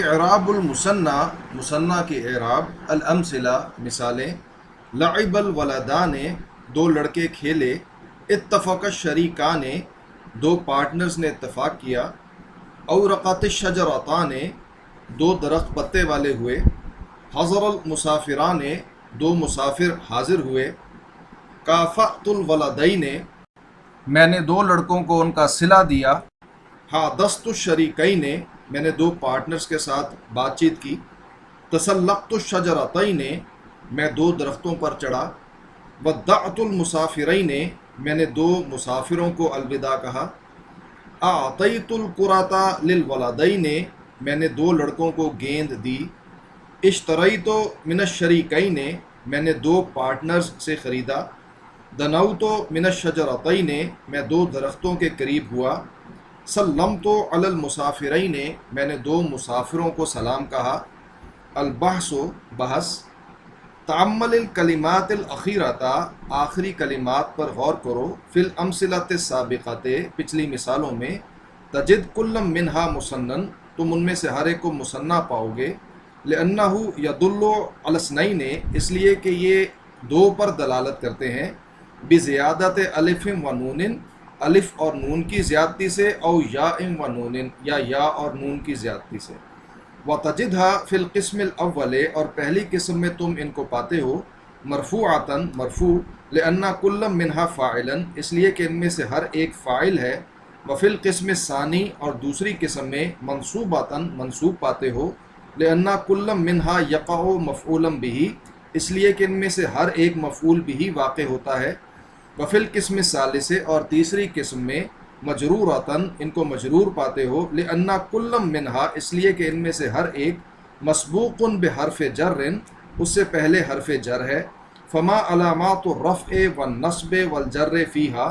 اعراب المثنى، مثنیٰ کی اعراب، الامثلہ مثالیں، لعب الولدان، دو لڑکے کھیلے، اتفق الشریکان، دو پارٹنرز نے اتفاق کیا، اورقت الشجرتان، دو درخت پتے والے ہوئے، حضر المسافران، دو مسافر حاضر ہوئے، کافأت الولدین، میں نے دو لڑکوں کو ان کا صلہ دیا، حادثت الشریکین، میں نے دو پارٹنرز کے ساتھ بات چیت کی، تسلقت الشجرتین، میں دو درختوں پر چڑھا، ودعت المسافرین، میں نے دو مسافروں کو الوداع کہا، اعطیت الکرۃ للولدین، میں نے دو لڑکوں کو گیند دی، اشتریت من الشریکین، میں نے دو پارٹنرز سے خریدا، دنوت من الشجرتین، میں دو درختوں کے قریب ہوا، سلمت علی المسافرین، میں نے دو مسافروں کو سلام کہا، البحث بحث، تعمل الکلمات الاخیرۃ، آخری کلمات پر غور کرو، فی الامثلۃ السابقۃ، پچھلی مثالوں میں، تجد کل منہا مسنن، تم ان میں سے ہر ایک کو مثنیٰ پاؤ گے، لأنہ یدل علی اثنین، اس لیے کہ یہ دو پر دلالت کرتے ہیں، بزیادت الف و نون، الف اور نون کی زیادتی سے، او یا و نون، یا اور نون کی زیادتی سے، وتجدها فی القسم الاول، اور پہلی قسم میں تم ان کو پاتے ہو، مرفوعتاً مرفوع، لأن کل منہا فاعلا، اس لیے کہ ان میں سے ہر ایک فاعل ہے، وفی القسم الثانی، اور دوسری قسم میں منصوباتاً منصوب پاتے ہو، لأن کل منہا یقع مفعولا به، اس لیے کہ ان میں سے ہر ایک مفعول به واقع ہوتا ہے، وفی القسم الثالث، اور تیسری قسم میں مجرورتاً، ان کو مجرور پاتے ہو، لأن کل منہا، اس لیے کہ ان میں سے ہر ایک مسبوق بحرف جر، اس سے پہلے حرف جر ہے، فما علامات الرفع والنصب والجر فیہا،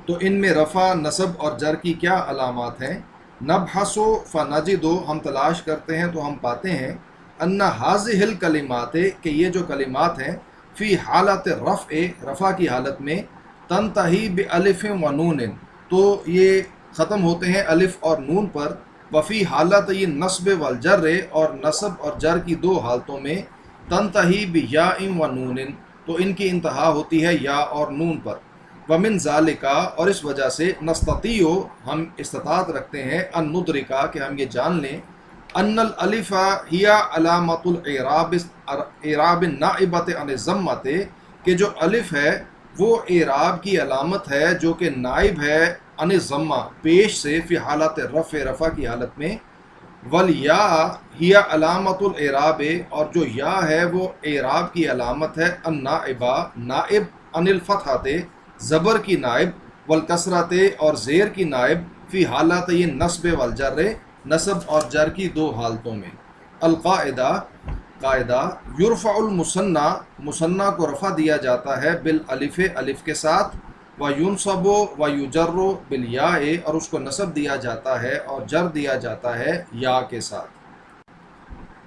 تو ان میں رفع، نصب اور جر کی کیا علامات ہیں، نبحث فنجد، ہم تلاش کرتے ہیں تو ہم پاتے ہیں، ان ہذہ الکلمات، کہ یہ جو کلمات ہیں، فی حالت رفع، رفع کی حالت میں، تنتہی بالف و نون، تو یہ ختم ہوتے ہیں الف اور نون پر، وفی حالت یہ نصب والجر، اور نصب اور جر کی دو حالتوں میں، تنتہی بیا و نون، تو ان کی انتہا ہوتی ہے یا اور نون پر، ومن ذالکا، اور اس وجہ سے، نستطیع، ہم استطاعت رکھتے ہیں، ان ندرکا، کہ ہم یہ جان لیں، ان الالف ہی علامت الاعراب، اعراب النائبۃ عن الضمۃ، کہ جو الف ہے وہ اعراب کی علامت ہے جو کہ نائب ہے عن الضمہ، پیش سے، فی حالت رفع، رفع کی حالت میں، والیا ہی علامت الاعراب، اور جو یا ہے وہ اعراب کی علامت ہے، النائبہ، نائب، عن الفتحۃ، زبر کی نائب، والکسرۃ، اور زیر کی نائب، فی حالت یہ نصب والجر، نصب اور جر کی دو حالتوں میں، القاعدہ، قاعدہ، یرفع المثنیٰ، مثنیٰ کو رفع دیا جاتا ہے، بالالف، الف کے ساتھ، وینصب ویجر بالیاء، اور اس کو نصب دیا جاتا ہے اور جر دیا جاتا ہے یا کے ساتھ۔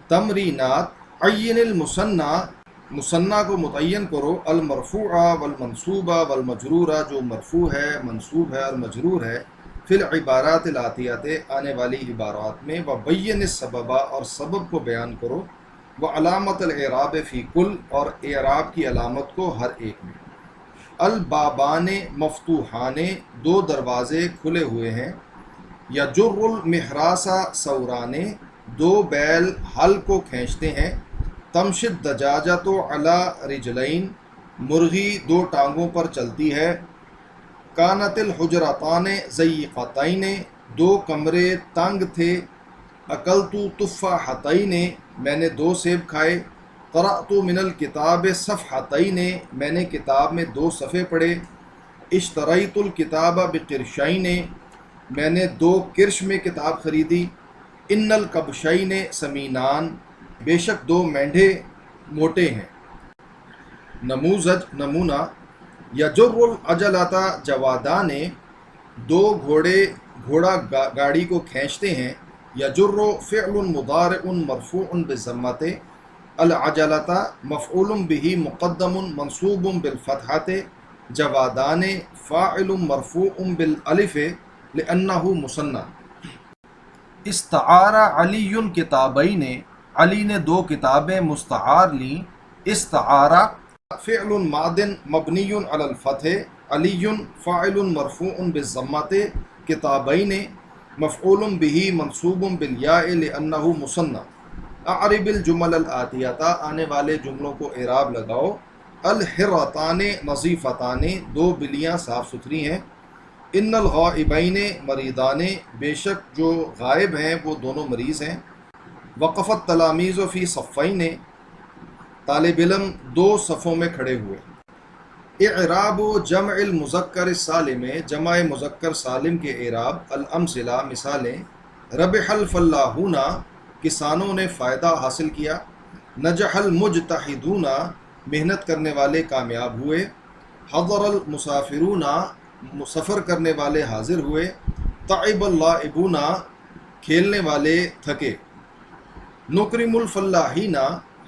تمرینات، عین المثنیٰ، مثنیٰ کو متعین کرو، المرفوع والمنصوب والمجرور، جو مرفوع ہے، منصوب ہے اور مجرور ہے، فی العبارات الآتیات، آنے والی عبارات میں، وبین السبب، اور سبب کو بیان کرو، وعلامت الاعراب فی کل، اور اعراب کی علامت کو ہر ایک میں، البابان مفتوحان، دو دروازے کھلے ہوئے ہیں، یجر المحراث ثوران، دو بیل ہل کو کھینچتے ہیں، تمشی الدجاجۃ علی رجلین، مرغی دو ٹانگوں پر چلتی ہے، کانت الحجرتان ضیقتین، دو کمرے تنگ تھے، اکلت تفاحتین، میں نے دو سیب کھائے، قرأت من الکتاب صفحتین، میں نے کتاب میں دو صفحے پڑھے، اشتریت الکتاب بقرشین، میں نے دو کرش میں کتاب خریدی، ان الکبشین سمینان، بے شک دو مینڈھے موٹے ہیں، نموذج، نمونہ، یجر العجلۃ جوادان، دو گھوڑا گاڑی کو کھینچتے ہیں، یجر فعل مضارع مرفوع بالضمۃ، العجلۃ مفعول به مقدم منصوب بالفتحۃ، جوادان فاعل مرفوع بالالف لأنه مثنى۔ استعار علی کتابین، علی نے دو کتابیں مستعار لیں. استعارہ فعل ماض مبنی علی الفتح، علی فاعل مرفوع بالضمۃ، کتابین مفعول به منصوب بالیاء لأنہ مثنى. اعرب الجمل الآتیہ، آنے والے جملوں کو اعراب لگاؤ. الحرتان نظیفتان، دو بلیاں صاف ستھری ہیں. ان الغائبین مریضان، بے شک جو غائب ہیں وہ دونوں مریض ہیں. وقفت تلامیذ فی صفین، طالب علم دو صفوں میں کھڑے ہوئے. اعراب جمع المذکر السالم، جمع مذکر سالم کے اعراب. الامثلہ مثالیں. ربح الفلاحون، کسانوں نے فائدہ حاصل کیا. نجح المجتہدون، محنت کرنے والے کامیاب ہوئے. حضر المسافرون، سفر کرنے والے حاضر ہوئے. تعب اللاعبون، کھیلنے والے تھکے. نکرم الفلاحین،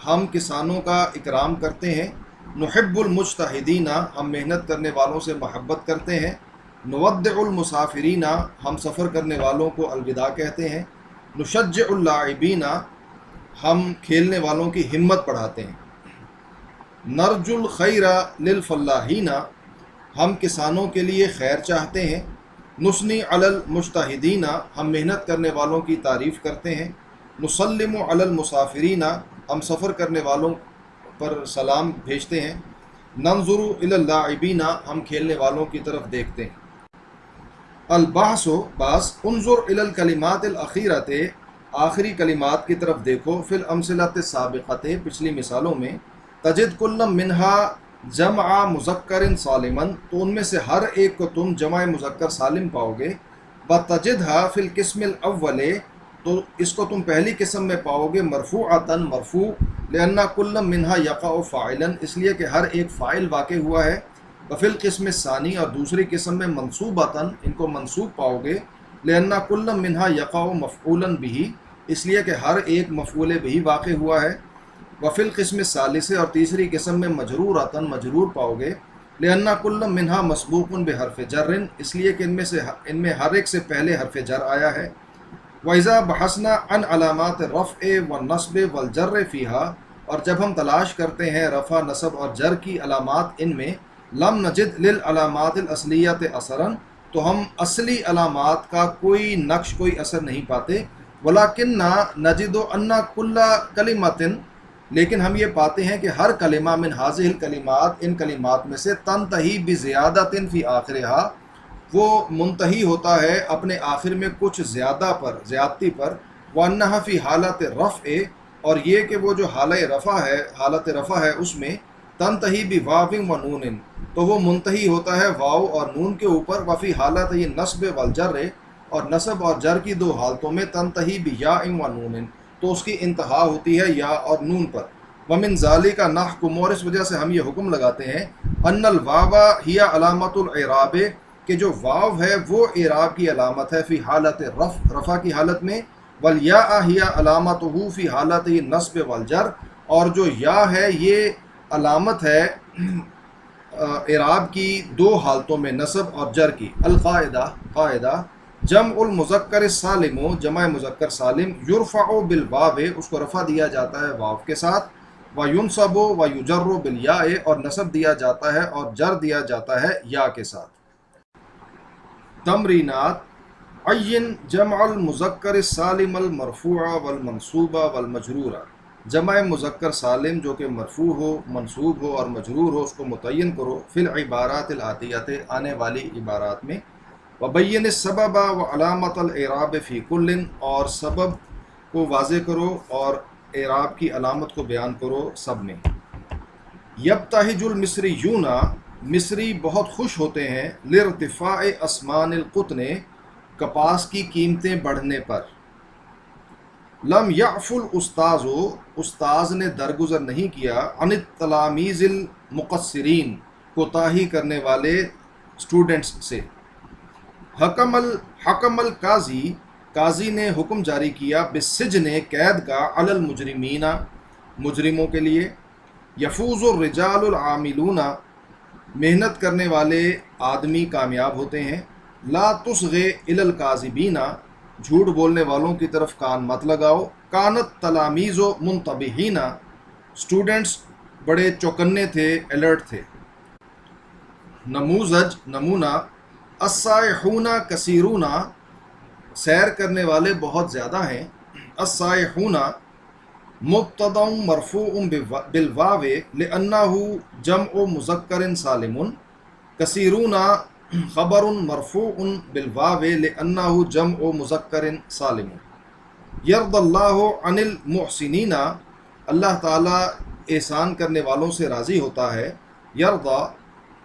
ہم کسانوں کا اکرام کرتے ہیں. نحب المجتہدین، ہم محنت کرنے والوں سے محبت کرتے ہیں. نودع المسافرین، ہم سفر کرنے والوں کو الوداع کہتے ہیں. نشجع اللاعبین، ہم کھیلنے والوں کی ہمت بڑھاتے ہیں. نرجو الخیر للفلاحین، ہم کسانوں کے لیے خیر چاہتے ہیں. نثنی علی المجتہدین، ہم محنت کرنے والوں کی تعریف کرتے ہیں. نسلم علی المسافرین، ہم سفر کرنے والوں پر سلام بھیجتے ہیں. ننظر الی اللاعبین، ہم کھیلنے والوں کی طرف دیکھتے ہیں. البحث بحث. انظر الی الکلمات الاخیرۃ، آخری کلمات کی طرف دیکھو. فی الامثلۃ السابقۃ، پچھلی مثالوں میں. تجد کل منہا جمع مذکر سالما، تو ان میں سے ہر ایک کو تم جمع مذکر سالم پاؤ گے. بتجدھا فی القسم الاول، تو اس کو تم پہلی قسم میں پاؤ گے مرفوعۃ، مرفوع. لأن کل منہا یقع فاعلا، اس لیے کہ ہر ایک فاعل واقع ہوا ہے. وفی القسم الثانی، اور دوسری قسم میں منصوبۃ، ان کو منصوب پاؤ گے. لأن کل منہا یقع مفعولا به، اس لیے کہ ہر ایک مفعول به واقع ہوا ہے. وفی القسم الثالث، اور تیسری قسم میں مجرورۃ، مجرور پاؤ گے. لأن کل منہا مسبوق بحرف جر، اس لیے کہ ان میں ہر ایک سے پہلے حرف جر آیا ہے. وَإِذَا بَحَثْنَا عَنْ عَلَامَاتِ الرَّفْعِ وَالنَّصْبِ وَالْجَرِّ فِيهَا، اور جب ہم تلاش کرتے ہیں رفع، نصب اور جر کی علامات ان میں. لم نجد للعلامات الاصلیۃ اثرا، تو ہم اصلی علامات کا کوئی نقش، کوئی اثر نہیں پاتے. وَلَكِنَّا نَجِدُ أَنَّ كُلَّ كَلِمَةٍ، لیکن ہم یہ پاتے ہیں کہ ہر کلمہ من هذه الکلمات، ان کلمات میں سے. تنتہی بزیادۃ فی آخرہا، وہ منتہی ہوتا ہے اپنے آخر میں کچھ زیادہ پر، زیادتی پر. وَأَنَّهَا فِي حالت رفع، اور یہ کہ وہ جو حالت رفع ہے اس میں. تنتہی بواو و نون، تو وہ منتہی ہوتا ہے واو اور نون کے اوپر. وفی حالت یہ نصب والجر، اور نصب اور جر کی دو حالتوں میں. تنتہی بیاء و نون، تو اس کی انتہا ہوتی ہے یا اور نون پر. ومن ذالک نحکم، اور اس وجہ سے ہم یہ حکم لگاتے ہیں. ان الواو ہی علامت الاعراب، کہ جو واو ہے وہ اعراب کی علامت ہے. فی حالت رفع کی حالت میں. والیاء ہی علامتہ فی حالت نصب والجر، اور جو یا ہے یہ علامت ہے اعراب کی دو حالتوں میں، نصب اور جر کی. القاعدہ، قاعدہ. جمع المذکر السالم، جمع مذکر سالم. یرفع بالواو، اس کو رفع دیا جاتا ہے واو کے ساتھ. وینصب ویجر بالیاء، اور نصب دیا جاتا ہے اور جر دیا جاتا ہے یا کے ساتھ. تمرینات. عین جمع المذکر السالم المرفوع والمنصوب والمجرور، جمع مذکر سالم جو کہ مرفوع ہو، منصوب ہو اور مجرور ہو، اس کو متعین کرو. فی العبارات الآتیۃ، آنے والی عبارات میں. وبین السبب وعلامت الاعراب فی کل، اور سبب کو واضح کرو اور اعراب کی علامت کو بیان کرو سب میں. یبتہج المصریون، مصری بہت خوش ہوتے ہیں. لارتفاع اسمان القطن، کپاس کی قیمتیں بڑھنے پر. لم یعف الاستاذ، استاذ نے درگزر نہیں کیا. عن التلامیذ المقصرین، کوتاہی کرنے والے اسٹوڈنٹس سے. حکم القاضی، قاضی نے حکم جاری کیا. بالسجن، قید کا. علی المجرمین، مجرموں کے لیے. یفوز الرجال العاملون، محنت کرنے والے آدمی کامیاب ہوتے ہیں. لا تصغ الی الکاذبین، جھوٹ بولنے والوں کی طرف کان مت لگاؤ. کانت تلامیز و منتبہینہ، اسٹوڈنٹس بڑے چوکنے تھے، الرٹ تھے. نموذج نمونہ، السائحون کثیرون، سیر کرنے والے بہت زیادہ ہیں. السائحون مبتدا مرفوع بالواو لأنه جمع مذکر سالم. کثیرون خبر مرفوع بالواو لأنه جمع مذکر سالم. یرض اللہ عن المحسنین، اللہ تعالیٰ احسان کرنے والوں سے راضی ہوتا ہے. یرضا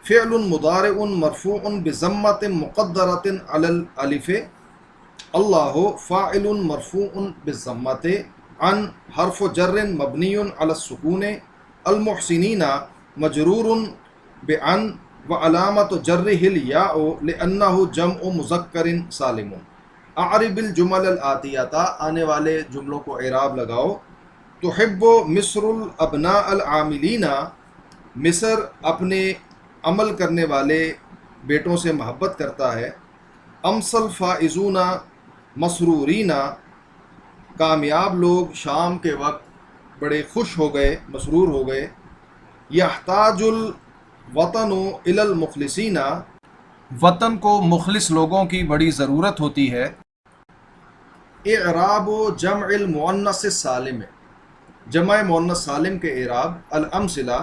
فعل مضارع مرفوع بضمۃ مقدرۃ علی الالف. اللہ فاعل مرفوع بالضمۃ. عن حرف جر مبنی علی السکون. المحسنین مجرور بعن وعلامۃ جرہ الیاء لأنہ جمع مذکر سالم. اعرب الجمل الآتیہ، آنے والے جملوں کو اعراب لگاؤ. تحب مصر الابناء العاملین، مصر اپنے عمل کرنے والے بیٹوں سے محبت کرتا ہے. امسل فائزون مسرورین، کامیاب لوگ شام کے وقت بڑے خوش ہو گئے، مسرور ہو گئے. یحتاج الوطن الی المخلصین، وطن کو مخلص لوگوں کی بڑی ضرورت ہوتی ہے. اعراب جمع المؤنث السالم، جمع مؤنث سالم کے اعراب. الامثلہ،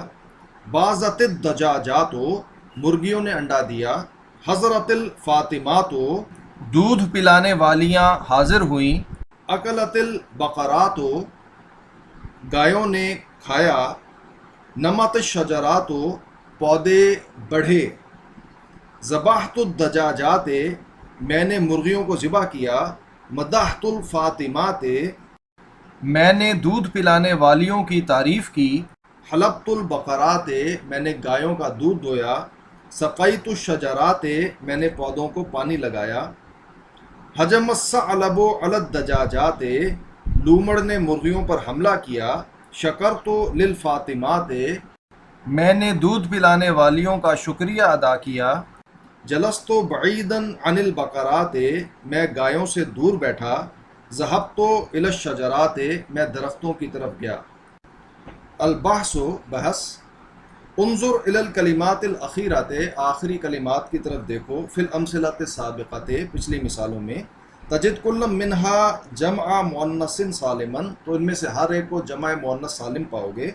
بازت الدجاجات، مرغیوں نے انڈا دیا. حضرت الفاطمات، دودھ پلانے والیاں حاضر ہوئیں. اکلت البقرات، گایوں نے کھایا. نمت الشجرات، پودے بڑھے. ذبحت الدجاجات، میں نے مرغیوں کو ذبح کیا. مدحت الفاطمات، میں نے دودھ پلانے والیوں کی تعریف کی. حلبت البقرات، میں نے گایوں کا دودھ دویا. سقیت الشجرات، میں نے پودوں کو پانی لگایا. حجم الثعلب علی الدجاجات، لومڑ نے مرغیوں پر حملہ کیا. شکرت للفاطمات، میں نے دودھ پلانے والیوں کا شکریہ ادا کیا. جلست بعیدا عن البقرات، میں گایوں سے دور بیٹھا. ذهبت الی الشجرات، میں درختوں کی طرف گیا. البحث، بحث. انظر الی الکلمات الاخیرات، آخری کلمات کی طرف دیکھو. فی الامثلۃ السابقۃ، پچھلی مثالوں میں. تجد کل منها جمع مؤنث سالما، تو ان میں سے ہر ایک کو جمع مؤنث سالم پاؤ گے.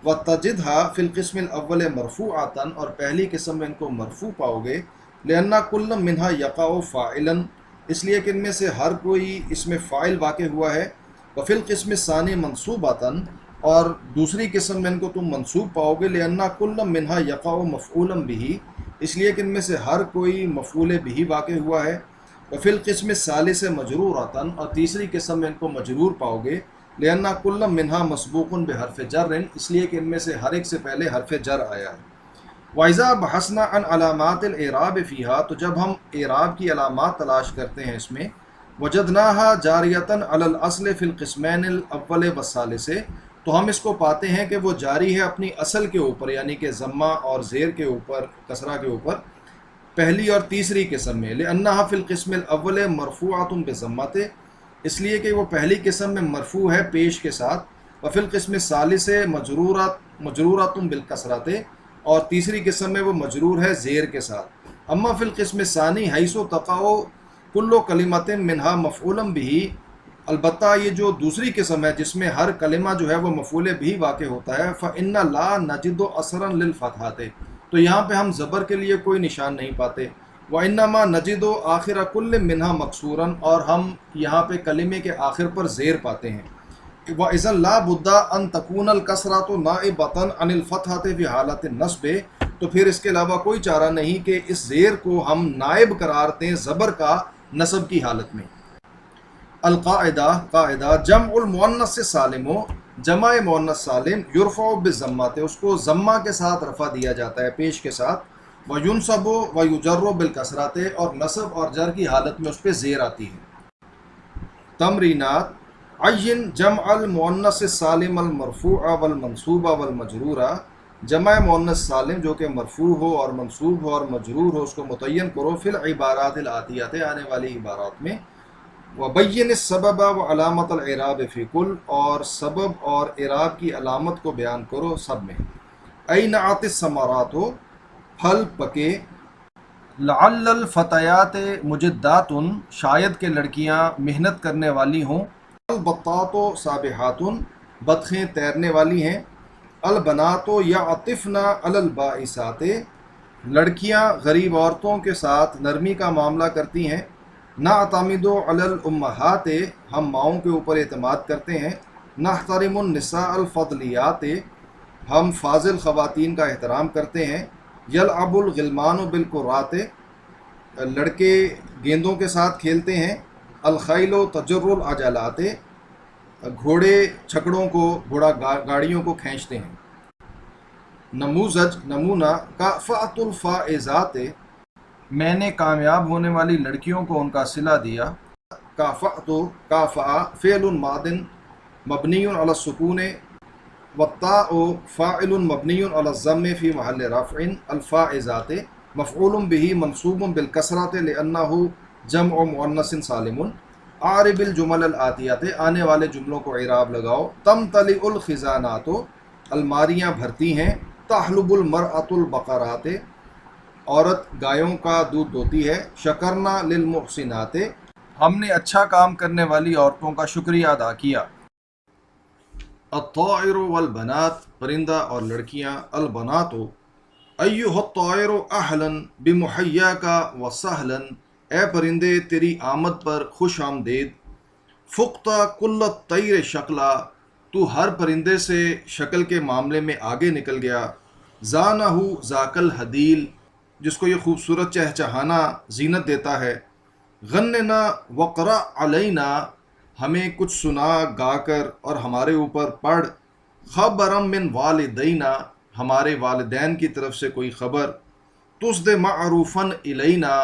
وتجدها فی القسم الاول مرفوعۃ، اور پہلی قسم میں ان کو مرفوع پاؤ گے. لأن کل منها یقع فاعلا، اس لیے کہ ان میں سے ہر کوئی اس میں فاعل واقع ہوا ہے. وفی القسم الثانی منصوبۃ، اور دوسری قسم میں ان کو تم منصوب پاؤ گے. لأن کل منها یقع مفعولا به، اس لیے کہ ان میں سے ہر کوئی مفعول به واقع ہوا ہے. وفی القسم الثالث مجرورۃ، اور تیسری قسم میں ان کو مجرور پاؤ گے. لأن کل منها مسبوق بحرف جر، اس لیے کہ ان میں سے ہر ایک سے پہلے حرف جر آیا ہے. وَإِذَا بَحَثْنَا عَنْ عَلَامَاتِ الْإِعْرَابِ فِيهَا، تو جب ہم اعراب کی علامات تلاش کرتے ہیں اس میں. وَجَدْنَاهَا جَارِيَةً عَلَى الْأَصْلِ فِي الْقِسْمَيْنِ الْأَوَّلِ وَالثَّالِثِ، تو ہم اس کو پاتے ہیں کہ وہ جاری ہے اپنی اصل کے اوپر، یعنی کہ ضمہ اور زیر کے اوپر، کسرہ کے اوپر، پہلی اور تیسری قسم میں. لِأَنَّهَا فِي الْقِسْمِ الْأَوَّلِ مَرْفُوعَةٌ بِالضَّمَّةِ، اس لیے کہ وہ پہلی قسم میں مرفوع ہے پیش کے ساتھ. وفی القسم الثالث مجرورۃ بالکسرۃ، اور تیسری قسم میں وہ مجرور ہے زیر کے ساتھ. اما فی القسم الثانی حیث تقع کل کلمۃ منها مفعولا به، البتہ یہ جو دوسری قسم ہے جس میں ہر کلمہ جو ہے وہ مفعول بھی واقع ہوتا ہے. فإن لا نجد اثرا للفتحات، تو یہاں پہ ہم زبر کے لیے کوئی نشان نہیں پاتے. وإنما نجد آخر کل منها مکسورا، اور ہم یہاں پہ کلمے کے آخر پر زیر پاتے ہیں. وَإِذًا لَا بُدَّ أَن تَكُونَ الْكَسْرَةُ نَائِبَةً عَنِ الْفَتْحَةِ فِي حَالَةِ النَّصْبِ، تو پھر اس کے علاوہ کوئی چارہ نہیں کہ اس زیر کو ہم نائب قرار دیں زبر کا نصب کی حالت میں. القاعدہ، قاعدہ. جمع المؤنث السالم، جمع مؤنث سالم. یرفع بالضمۃ، اس کو ضمہ کے ساتھ رفع دیا جاتا ہے پیش کے ساتھ. وینصب ویجر بالکسرۃ، اور نصب اور جر کی حالت میں اس پہ زیر آتی ہے. تمرینات. عین جمع المؤنث السالم المرفوع والمنصوب والمجرور، جمع مؤنث سالم جو کہ مرفوع ہو اور منصوب ہو اور مجرور ہو، اس کو متعین کرو. فی العبارات الآتیات، آنے والی عبارات میں. وبین السبب و علامت العراب فی کل، اور سبب اور اعراب کی علامت کو بیان کرو سب میں. این آت الثمرات، پھل پکے. لعل الفتیات مجدات، شاید کہ لڑکیاں محنت کرنے والی ہوں. البطات سابحات، بطخیں تیرنے والی ہیں. البنات یعطفن علی البائسات، لڑکیاں غریب عورتوں کے ساتھ نرمی کا معاملہ کرتی ہیں. نعتمد علی الامہات، ہم ماؤں کے اوپر اعتماد کرتے ہیں. نحترم النساء الفضلیات، ہم فاضل خواتین کا احترام کرتے ہیں. یلعب الغلمان بالکرات، لڑکے گیندوں کے ساتھ کھیلتے ہیں. الخیل تجر العجلات، گھوڑے چھکڑوں کو، گھوڑا گاڑیوں کو کھینچتے ہیں. نموذج نمونہ، کافأت الفائزات، میں نے کامیاب ہونے والی لڑکیوں کو ان کا صلہ دیا. کافأت، کافأ فعل ماض مبنی علی السکون، والتاء فاعل مبنی علی الضم فی محل رفع. الفائزات مفعول به منصوب بالکسرۃ لأنہ جمع مؤنث سالم. اعرب الجمل الآتیات، آنے والے جملوں کو اعراب لگاؤ. تمتلئ الخزانات، الماریاں بھرتی ہیں. تحلب المرأۃ البقرات، عورت گایوں کا دودھ دوتی ہے. شکرنا للمحسنات، ہم نے اچھا کام کرنے والی عورتوں کا شکریہ ادا کیا. الطائر والبنات، پرندہ اور لڑکیاں. البنات ایھا الطائر اہلا بمحیاک وسہلا، اے پرندے تیری آمد پر خوش آمدید. فقت کل الطیر شکلا، تو ہر پرندے سے شکل کے معاملے میں آگے نکل گیا. زانہ ذاک الحدیل، جس کو یہ خوبصورت چہچہانا زینت دیتا ہے. غننا وقرأ علینا، ہمیں کچھ سنا گا کر اور ہمارے اوپر پڑھ. خبرم من والدینا، ہمارے والدین کی طرف سے کوئی خبر. تصد معروفاً الینا،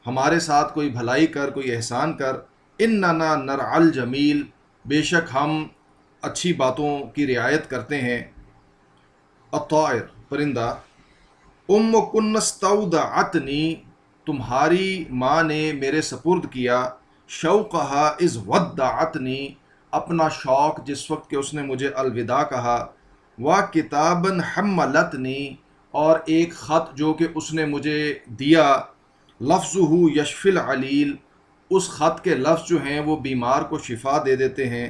ہمارے ساتھ کوئی بھلائی کر، کوئی احسان کر. اننا نرعی الجمیل، بے شک ہم اچھی باتوں کی رعایت کرتے ہیں. الطائر، پرندہ. ام کن استودعتنی، تمہاری ماں نے میرے سپرد کیا. شوقہا اذ ودعتنی، اپنا شوق جس وقت کہ اس نے مجھے الوداع کہا. وکتابا حملتنی، اور ایک خط جو کہ اس نے مجھے دیا. لفظہ یشفی العلیل، اس خط کے لفظ جو ہیں وہ بیمار کو شفا دے دیتے ہیں.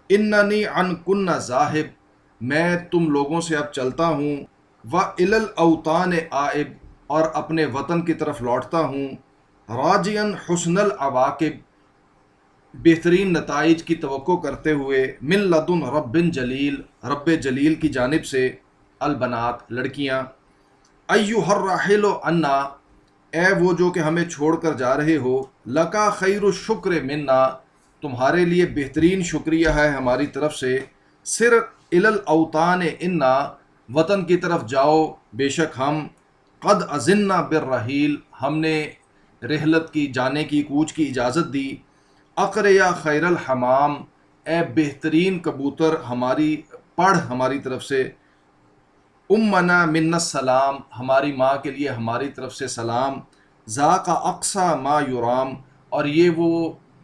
اننی عنکن ذاہب، میں تم لوگوں سے اب چلتا ہوں. وإلی الاوطان عائب، اور اپنے وطن کی طرف لوٹتا ہوں. راجیا حسن العواقب، بہترین نتائج کی توقع کرتے ہوئے. من لدن رب جلیل، رب جلیل کی جانب سے. البنات، لڑکیاں. ایھا الراحل عنا، اے وہ جو کہ ہمیں چھوڑ کر جا رہے ہو. لکا خیر الشکر منا، تمہارے لیے بہترین شکریہ ہے ہماری طرف سے. سر الی الاوطان انا، وطن کی طرف جاؤ بے شک ہم. قد اذنا بالرحیل، ہم نے رحلت کی، جانے کی، کوچ کی اجازت دی. اقر یا خیر الحمام، اے بہترین کبوتر ہماری پڑھ ہماری طرف سے. امنا من السلام، ہماری ماں کے لیے ہماری طرف سے سلام. ذاک اقصی ما یرام، اور یہ وہ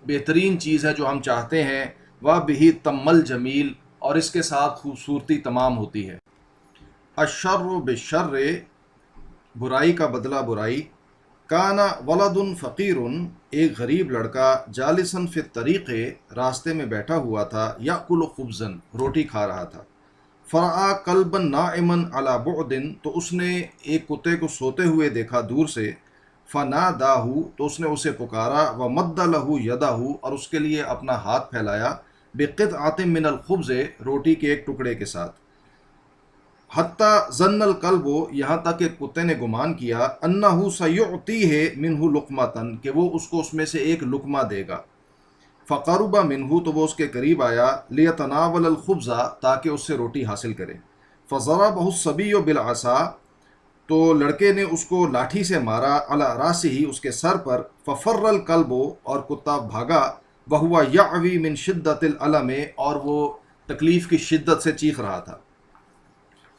بہترین چیز ہے جو ہم چاہتے ہیں. وبہ تم الجمیل، اور اس کے ساتھ خوبصورتی تمام ہوتی ہے. الشر بالشر، برائی کا بدلہ برائی. کانا ولد فقیر، ایک غریب لڑکا. جالسا فی الطریق، راستے میں بیٹھا ہوا تھا. یاکل خبزا، روٹی کھا رہا تھا. فرآ کلبا نائما علی بعد، تو اس نے ایک کتے کو سوتے ہوئے دیکھا دور سے. فناداہ، تو اس نے اسے پکارا. ومد لہ یدہ، اور اس کے لیے اپنا ہاتھ پھیلایا. بقطعۃ من الخبز، روٹی کے ایک ٹکڑے کے ساتھ. حتی ظن الکلب، یہاں تک کہ کتے نے گمان کیا. انہ سیعطیہ منہ لقمۃ، کہ وہ اس کو اس میں سے ایک لقمہ دے گا. فقرب منہ، تو وہ اس کے قریب آیا. لیتناول الخبز، تاکہ اس سے روٹی حاصل کرے. فضربہ الصبی بالعصا، تو لڑکے نے اس کو لاٹھی سے مارا. علی راسہ، اس کے سر پر. ففر الکلب، اور کتا بھاگا. وہو یعوی من شدت الالم، اور وہ تکلیف کی شدت سے چیخ رہا تھا.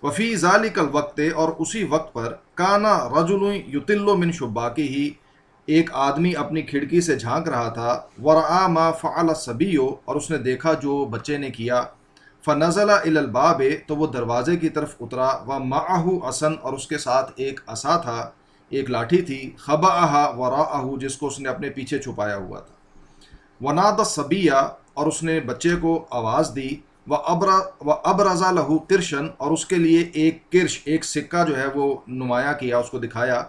وفی ذالک الوقت، اور اسی وقت پر. کانا رجل یطل من شباکہ، ایک آدمی اپنی کھڑکی سے جھانک رہا تھا، ورآ ما فعل الصبیو، اور اس نے دیکھا جو بچے نے کیا، فنزل الی الباب، تو وہ دروازے کی طرف اترا، ومعہ عصا، اور اس کے ساتھ ایک عصا تھا، ایک لاٹھی تھی، خبأہا وراءہ، جس کو اس نے اپنے پیچھے چھپایا ہوا تھا، ونادى الصبیہ، اور اس نے بچے کو آواز دی، وابرز لہ قرشا، اور اس کے لیے ایک کرش، ایک سکہ جو ہے وہ نمایاں کیا، اس کو دکھایا،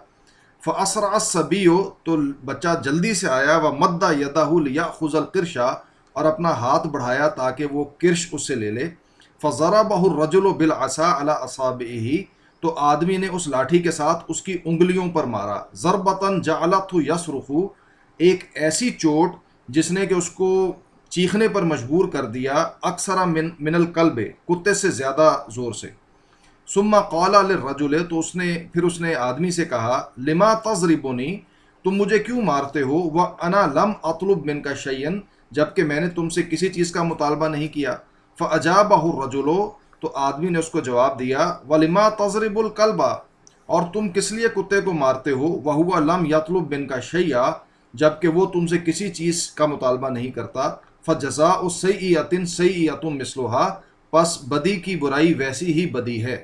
فاسرع الصبی، تو بچہ جلدی سے آیا، ومد یدہ لیأخذ القرش، اور اپنا ہاتھ بڑھایا تاکہ وہ کرش اس سے لے لے، فضربہ الرجل بالعصا علی اصابعہ، تو آدمی نے اس لاٹھی کے ساتھ اس کی انگلیوں پر مارا، ضربۃ جعلتہ یصرخ، ایک ایسی چوٹ جس نے کہ اس کو چیخنے پر مجبور کر دیا، اکثر من القلب، کتے سے زیادہ زور سے، ثم قال للرجل، تو اس نے آدمی سے کہا، لما تضربنی، تم مجھے کیوں مارتے ہو، وانا لم اطلب منک شیئا، جبکہ میں نے تم سے کسی چیز کا مطالبہ نہیں کیا، فاجابہ الرجل، تو آدمی نے اس کو جواب دیا، ولما تضرب الکلب، اور تم کس لیے کتے کو مارتے ہو، وہو لم یطلب منک شیئا، جبکہ وہ تم سے کسی چیز کا مطالبہ نہیں کرتا، فجزاء سیئۃ سیئۃ مثلھا، پس بدی کی برائی ویسی ہی بدی ہے۔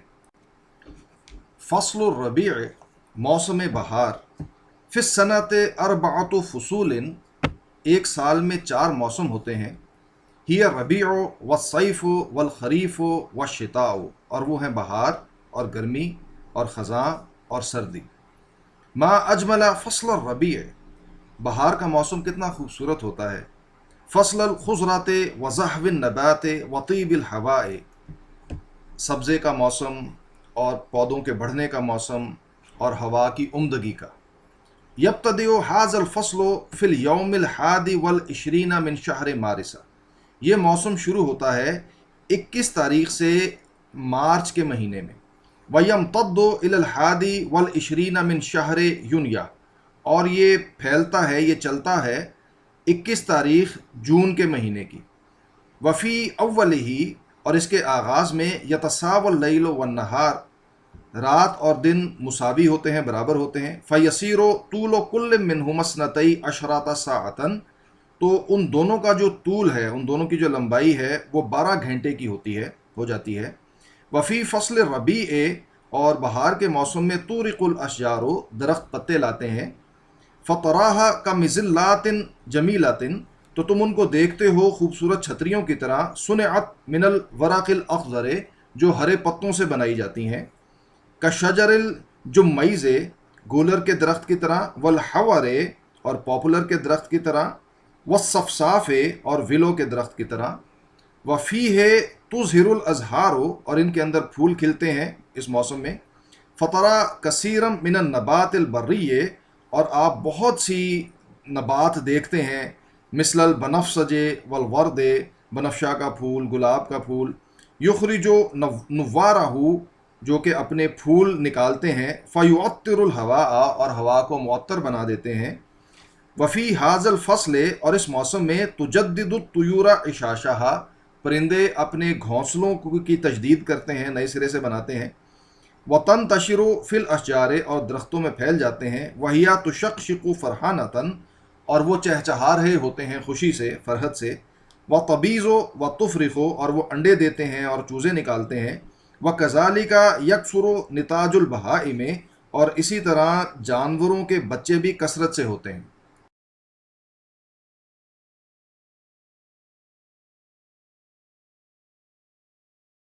فصل الربیع، موسم بہار، فی السنۃ اربعۃ فصول، ایک سال میں 4 موسم ہوتے ہیں، ہی الربیع والصیف والخریف والشتاء، اور وہ ہیں بہار اور گرمی اور خزاں اور سردی۔ ما اجمل فصل الربیع، بہار کا موسم کتنا خوبصورت ہوتا ہے، فصل الخضرات وزحو النبات وطیب الہواء، سبزے کا موسم اور پودوں کے بڑھنے کا موسم اور ہوا کی عمدگی کا۔ یبتدئ ھذا الفصل فی الیوم الحادی والعشرین من شہر مارس، یہ موسم شروع ہوتا ہے 21 تاریخ سے مارچ کے مہینے میں، ویمتد الی الحادی والعشرین من شہر یونیو، اور یہ پھیلتا ہے، یہ چلتا ہے 21 تاریخ جون کے مہینے کی، وفی اولہ، اور اس کے آغاز میں، یتساوی اللیل والنہار، رات اور دن مساوی ہوتے ہیں، برابر ہوتے ہیں، فیسیر طول کل منہما اثنتی عشرۃ ساعۃ، تو ان دونوں کا جو طول ہے، ان دونوں کی جو لمبائی ہے، وہ 12 گھنٹے کی ہو جاتی ہے۔ وفی فصل الربیع، اور بہار کے موسم میں، تورق الاشجار، درخت پتے لاتے ہیں، فطراہا کمظلات جمیلات، تو تم ان کو دیکھتے ہو خوبصورت چھتریوں کی طرح، صنعت من الورق الاخضر، جو ہرے پتوں سے بنائی جاتی ہیں، کشجر الجمیز، گولر کے درخت کی طرح، والحور، اور پاپولر کے درخت کی طرح، والصفصاف، اور ولو کے درخت کی طرح، وفیہ تظہر الازہار، اور ان کے اندر پھول کھلتے ہیں اس موسم میں، فطرہ کثیرا من النبات البری، اور آپ بہت سی نبات دیکھتے ہیں، مثل البنفسج والورد، بنفشا کا پھول، گلاب کا پھول، یخرج نوارہ، جو کہ اپنے پھول نکالتے ہیں، فیعطر الہواء، اور ہوا کو معطر بنا دیتے ہیں، وفی ھذا الفصل، اور اس موسم میں، تجدد الطیور عشاشھا، پرندے اپنے گھونسلوں کی تجدید کرتے ہیں، نئے سرے سے بناتے ہیں، وتنتشر فی الاشجار، اور درختوں میں پھیل جاتے ہیں، وہی تشقشق فرحانۃ، اور وہ چہچہا رہے ہوتے ہیں خوشی سے، فرحت سے، وتبیض وتفرخ، اور وہ انڈے دیتے ہیں اور چوزے نکالتے ہیں، وکذالک یکثر نتاج البہائم، اور اسی طرح جانوروں کے بچے بھی کثرت سے ہوتے ہیں۔